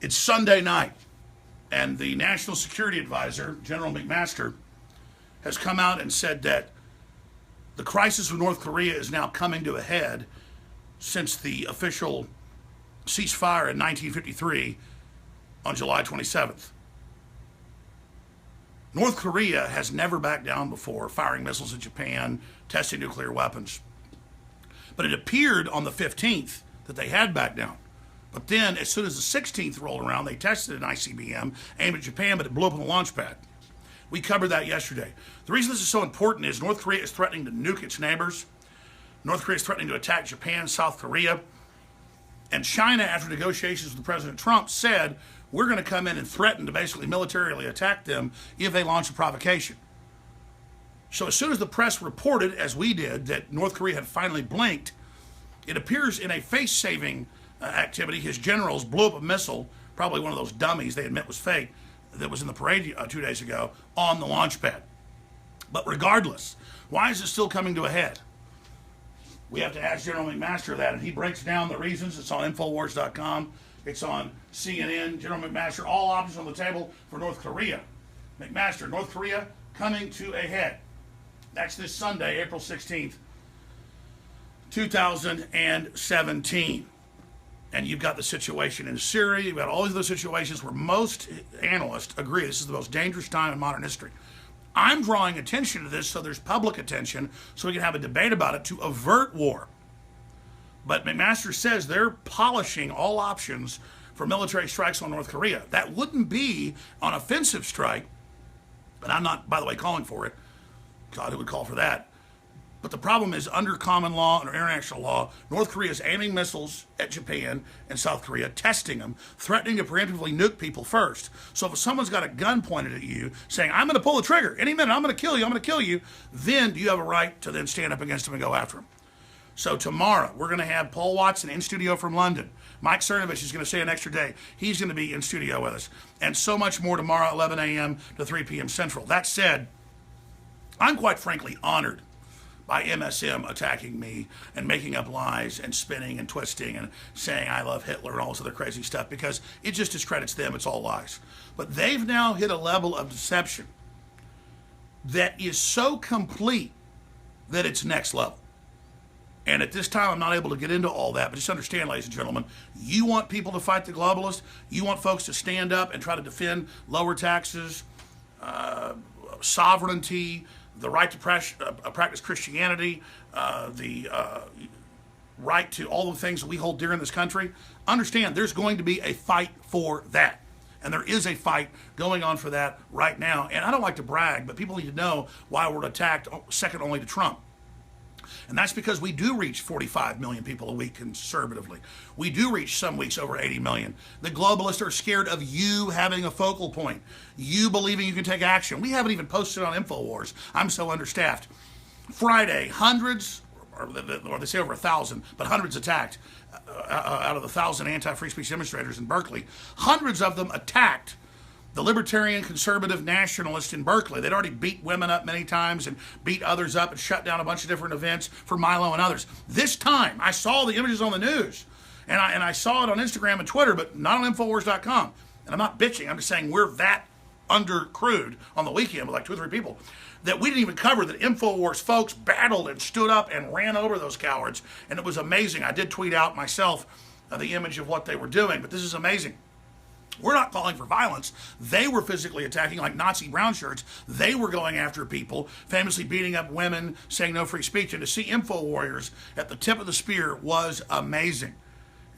It's Sunday night, and the National Security Advisor, General Mcmaster, has come out and said that the crisis with North Korea is now coming to a head since the official ceasefire in 1953 on July 27th. North Korea has never backed down before, firing missiles at Japan, testing nuclear weapons. But it appeared on the 15th that they had backed down. But then, as soon as the 16th rolled around, they tested an ICBM aimed at Japan, but it blew up on the launch pad. We covered that yesterday. The reason this is so important is North Korea is threatening to nuke its neighbors. North Korea is threatening to attack Japan, South Korea. And China, after negotiations with President Trump, said, we're going to come in and threaten to basically militarily attack them if they launch a provocation. So as soon as the press reported, as we did, that North Korea had finally blinked, it appears in a face-saving activity, his generals blew up a missile, probably one of those dummies they admit was fake, that was in the parade 2 days ago, on the launch pad. But regardless, why is it still coming to a head? We have to ask General Mcmaster that, and he breaks down the reasons. It's on Infowars.com. It's on CNN. General Mcmaster, all options on the table for North Korea. Mcmaster, North Korea coming to a head. That's this Sunday, April 16th, 2017. And you've got the situation in Syria. You've got all these other situations where most analysts agree this is the most dangerous time in modern history. I'm drawing attention to this so there's public attention so we can have a debate about it to avert war. But Mcmaster says they're polishing all options for military strikes on North Korea. That wouldn't be an offensive strike, and I'm not, by the way, calling for it. God, who would call for that? But the problem is, under common law and international law, North Korea is aiming missiles at Japan and South Korea, testing them, threatening to preemptively nuke people first. So if someone's got a gun pointed at you, saying, I'm going to pull the trigger, any minute, I'm going to kill you, then do you have a right to then stand up against them and go after them? So tomorrow, we're going to have Paul Watson in studio from London. Mike Cernovich is going to stay an extra day. He's going to be in studio with us. And so much more tomorrow at 11 a.m. to 3 p.m. Central. That said, I'm quite frankly honored by MSM attacking me and making up lies and spinning and twisting and saying I love Hitler and all this other crazy stuff, because it just discredits them. It's all lies. But they've now hit a level of deception that is so complete that it's next level. And at this time, I'm not able to get into all that, but just understand, ladies and gentlemen, you want people to fight the globalists, you want folks to stand up and try to defend lower taxes, sovereignty, the right to practice Christianity, the right to all the things that we hold dear in this country. Understand, there's going to be a fight for that. And there is a fight going on for that right now. And I don't like to brag, but people need to know why we're attacked second only to Trump. And that's because we do reach 45 million people a week conservatively. We do reach some weeks over 80 million. The globalists are scared of you having a focal point, you believing you can take action. We haven't even posted on InfoWars. I'm so understaffed. Friday, hundreds, or they say over 1,000, but hundreds attacked out of the 1,000 anti-free speech demonstrators in Berkeley. Hundreds of them attacked the libertarian conservative nationalist in Berkeley. They'd already beat women up many times and beat others up and shut down a bunch of different events for Milo and others. This time, I saw the images on the news, and I saw it on Instagram and Twitter, but not on Infowars.com. And I'm not bitching. I'm just saying we're that undercrewed on the weekend with like 2 or 3 people that we didn't even cover that Infowars folks battled and stood up and ran over those cowards. And it was amazing. I did tweet out myself the image of what they were doing, but this is amazing. We're not calling for violence. They were physically attacking like Nazi brown shirts. They were going after people, famously beating up women, saying no free speech. And to see Info Warriors at the tip of the spear was amazing.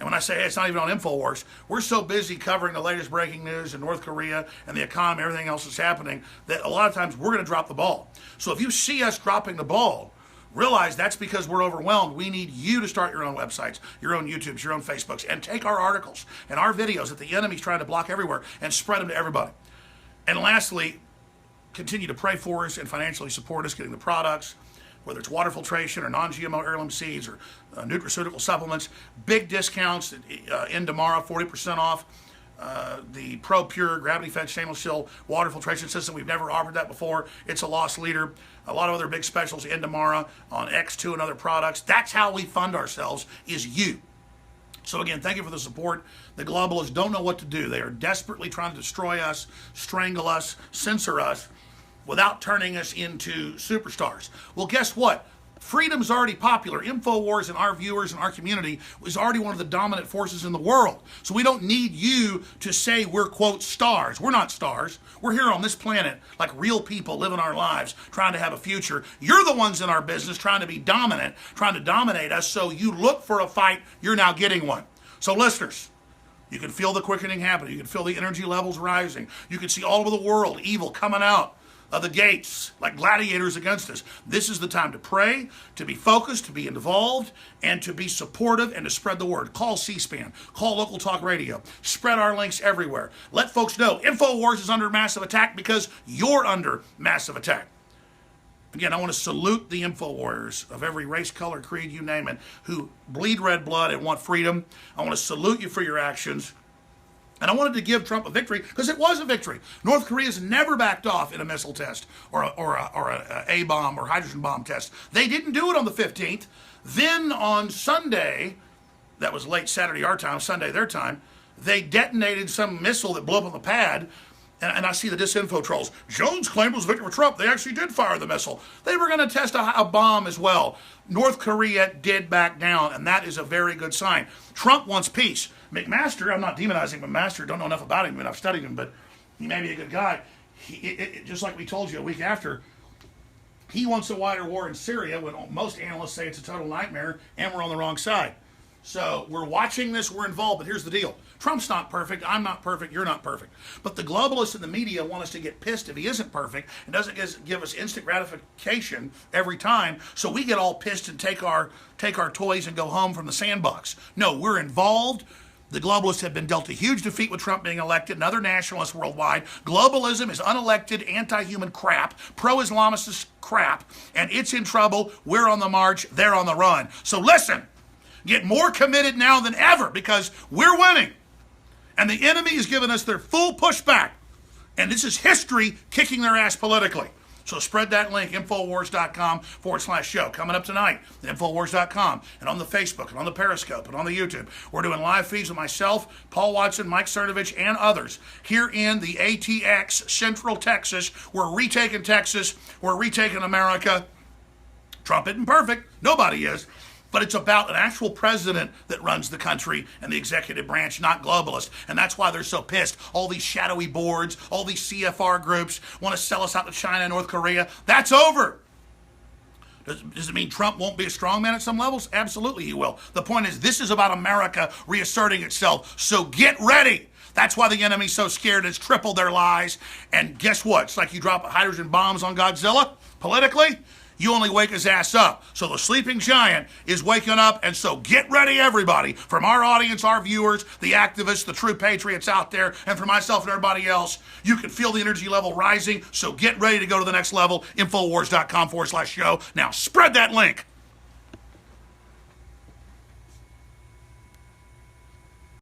And when I say, hey, it's not even on InfoWars, we're so busy covering the latest breaking news in North Korea and the economy, everything else that's happening, that a lot of times we're going to drop the ball. So if you see us dropping the ball, realize that's because we're overwhelmed. We need you to start your own websites, your own YouTubes, your own Facebooks, and take our articles and our videos that the enemy's trying to block everywhere and spread them to everybody. And lastly, continue to pray for us and financially support us getting the products, whether it's water filtration or non-GMO heirloom seeds or nutraceutical supplements. Big discounts in tomorrow, 40% off. The Pro Pure gravity-fed stainless steel water filtration system. We've never offered that before. It's a loss leader. A lot of other big specials in tomorrow on X2 and other products. That's how we fund ourselves, is you. So again, thank you for the support. The globalists don't know what to do. They are desperately trying to destroy us, strangle us, censor us, without turning us into superstars. Well, guess what? Freedom's already popular. InfoWars and our viewers and our community is already one of the dominant forces in the world. So we don't need you to say we're, quote, stars. We're not stars. We're here on this planet like real people living our lives, trying to have a future. You're the ones in our business trying to be dominant, trying to dominate us. So you look for a fight, you're now getting one. So listeners, you can feel the quickening happening. You can feel the energy levels rising. You can see all over the world evil coming out of the gates like gladiators against us. This is the time to pray, to be focused, to be involved, and to be supportive and to spread the word. Call C-SPAN, call local talk radio, spread our links everywhere. Let folks know InfoWars is under massive attack because you're under massive attack. Again, I want to salute the InfoWarriors of every race, color, creed, you name it, who bleed red blood and want freedom. I want to salute you for your actions. And I wanted to give Trump a victory because it was a victory. North Korea's never backed off in a missile test or a A-bomb or hydrogen bomb test. They didn't do it on the 15th. Then on Sunday, that was late Saturday our time, Sunday their time, they detonated some missile that blew up on the pad. And I see the disinfo trolls. Jones claimed it was a victory for Trump. They actually did fire the missile. They were going to test a bomb as well. North Korea did back down, and that is a very good sign. Trump wants peace. Mcmaster, I'm not demonizing Mcmaster, don't know enough about him, but I've studied him, but he may be a good guy. Just like we told you a week after, he wants a wider war in Syria when most analysts say it's a total nightmare, and we're on the wrong side. So we're watching this, we're involved, but here's the deal. Trump's not perfect, I'm not perfect, you're not perfect. But the globalists and the media want us to get pissed if he isn't perfect and doesn't give us instant gratification every time, so we get all pissed and take our toys and go home from the sandbox. No, we're involved. The globalists have been dealt a huge defeat with Trump being elected and other nationalists worldwide. Globalism is unelected, anti-human crap, pro-Islamist crap, and it's in trouble. We're on the march, they're on the run. So listen. Get more committed now than ever because we're winning. And the enemy has given us their full pushback. And this is history kicking their ass politically. So spread that link, Infowars.com/show. Coming up tonight, Infowars.com, and on the Facebook, and on the Periscope, and on the YouTube. We're doing live feeds with myself, Paul Watson, Mike Cernovich, and others here in the ATX, Central Texas. We're retaking Texas. We're retaking America. Trump isn't perfect. Nobody is. But it's about an actual president that runs the country and the executive branch, not globalists. And that's why they're so pissed. All these shadowy boards, all these CFR groups want to sell us out to China and North Korea. That's over. Does it mean Trump won't be a strongman at some levels? Absolutely he will. The point is, this is about America reasserting itself. So get ready. That's why the enemy's so scared. It's tripled their lies. And guess what? It's like you drop hydrogen bombs on Godzilla politically. You only wake his ass up. So the sleeping giant is waking up, and so get ready, everybody, from our audience, our viewers, the activists, the true patriots out there, and for myself and everybody else. You can feel the energy level rising, so get ready to go to the next level, Infowars.com/show. Now spread that link.